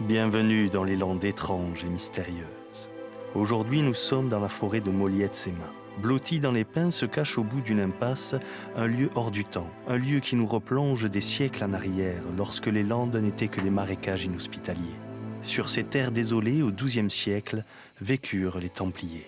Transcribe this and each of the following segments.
Bienvenue dans les landes étranges et mystérieuses. Aujourd'hui, nous sommes dans la forêt de Molietsema. Blotti dans les pins se cache au bout d'une impasse, un lieu hors du temps, un lieu qui nous replonge des siècles en arrière, lorsque les landes n'étaient que des marécages inhospitaliers. Sur ces terres désolées, au XIIe siècle, vécurent les Templiers.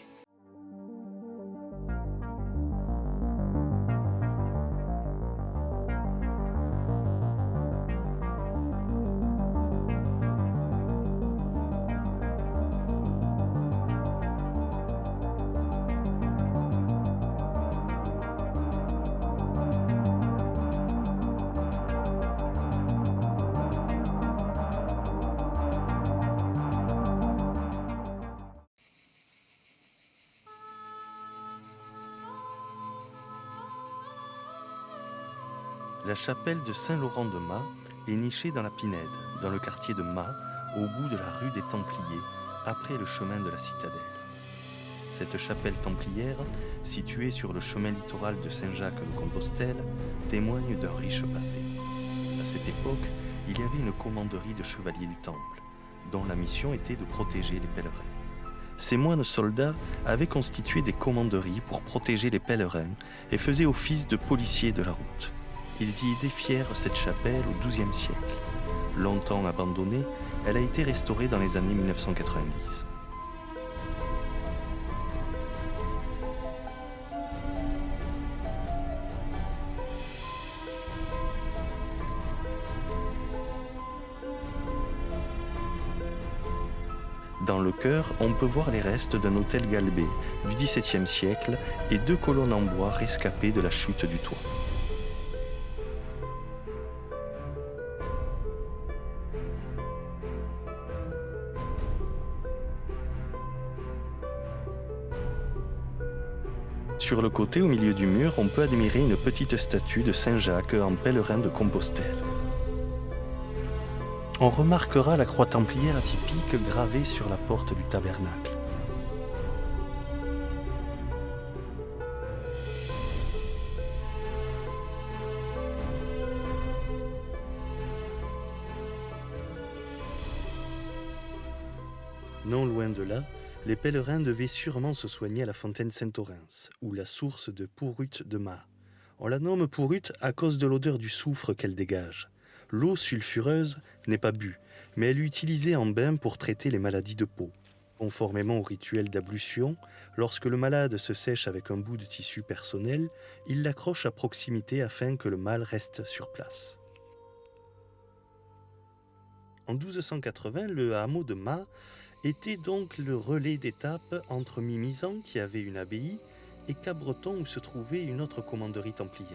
La chapelle de Saint-Laurent-de-Mas est nichée dans la Pinède, dans le quartier de Mas, au bout de la rue des Templiers, après le chemin de la Citadelle. Cette chapelle templière, située sur le chemin littoral de Saint-Jacques-de-Compostelle, témoigne d'un riche passé. À cette époque, il y avait une commanderie de chevaliers du Temple, dont la mission était de protéger les pèlerins. Ces moines soldats avaient constitué des commanderies pour protéger les pèlerins et faisaient office de policiers de la route. Ils y édifièrent cette chapelle au XIIe siècle. Longtemps abandonnée, elle a été restaurée dans les années 1990. Dans le chœur, on peut voir les restes d'un hôtel galbé du XVIIe siècle et 2 colonnes en bois rescapées de la chute du toit. Sur le côté, au milieu du mur, on peut admirer une petite statue de Saint-Jacques en pèlerin de Compostelle. On remarquera la croix templière atypique gravée sur la porte du tabernacle. Non loin de là, les pèlerins devaient sûrement se soigner à la fontaine Saint-Orens, ou la source de Pourrut de Mas. On la nomme Pourrut à cause de l'odeur du soufre qu'elle dégage. L'eau sulfureuse n'est pas bue, mais elle est utilisée en bain pour traiter les maladies de peau. Conformément au rituel d'ablution, lorsque le malade se sèche avec un bout de tissu personnel, il l'accroche à proximité afin que le mal reste sur place. En 1280, le hameau de Mas était donc le relais d'étape entre Mimizan, qui avait une abbaye, et Cabreton, où se trouvait une autre commanderie templière.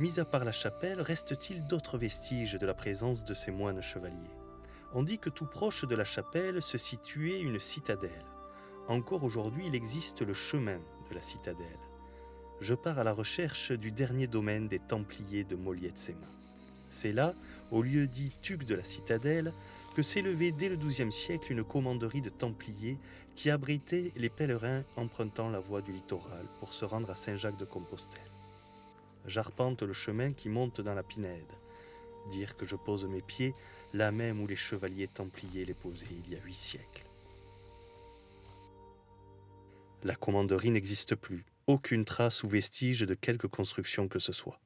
Mis à part la chapelle, reste-t-il d'autres vestiges de la présence de ces moines chevaliers? On dit que tout proche de la chapelle se situait une citadelle. Encore aujourd'hui, il existe le chemin de la citadelle. Je pars à la recherche du dernier domaine des Templiers de Molietsema. C'est là, au lieu dit Tuc de la citadelle, que s'élevait dès le XIIe siècle une commanderie de Templiers qui abritait les pèlerins empruntant la voie du littoral pour se rendre à Saint-Jacques-de-Compostelle. J'arpente le chemin qui monte dans la Pinède. Dire que je pose mes pieds là même où les chevaliers templiers les posaient il y a 8 siècles. La commanderie n'existe plus, aucune trace ou vestige de quelque construction que ce soit.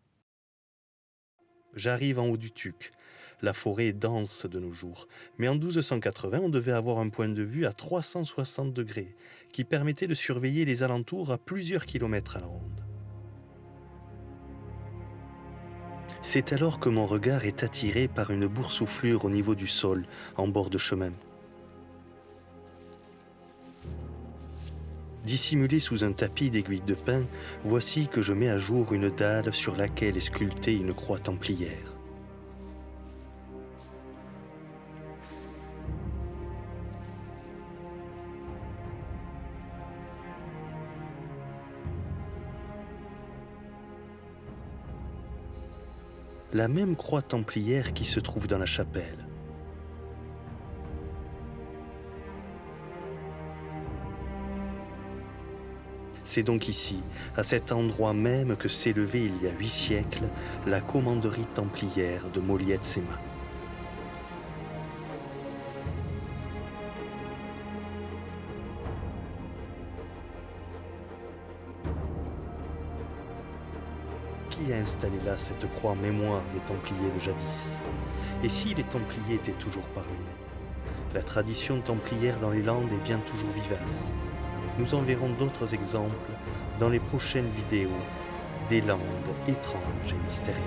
J'arrive en haut du Tuc. La forêt est dense de nos jours, mais en 1280, on devait avoir un point de vue à 360 degrés qui permettait de surveiller les alentours à plusieurs kilomètres à la ronde. C'est alors que mon regard est attiré par une boursouflure au niveau du sol, en bord de chemin. Dissimulé sous un tapis d'aiguilles de pin, voici que je mets à jour une dalle sur laquelle est sculptée une croix templière. La même croix templière qui se trouve dans la chapelle. C'est donc ici, à cet endroit même, que s'élevait il y a 8 siècles la commanderie templière de Molietsema. qui a installé là cette croix en mémoire des Templiers de jadis? Et si les Templiers étaient toujours parmi nous? La tradition templière dans les Landes est bien toujours vivace. Nous en verrons d'autres exemples dans les prochaines vidéos des Landes étranges et mystérieuses.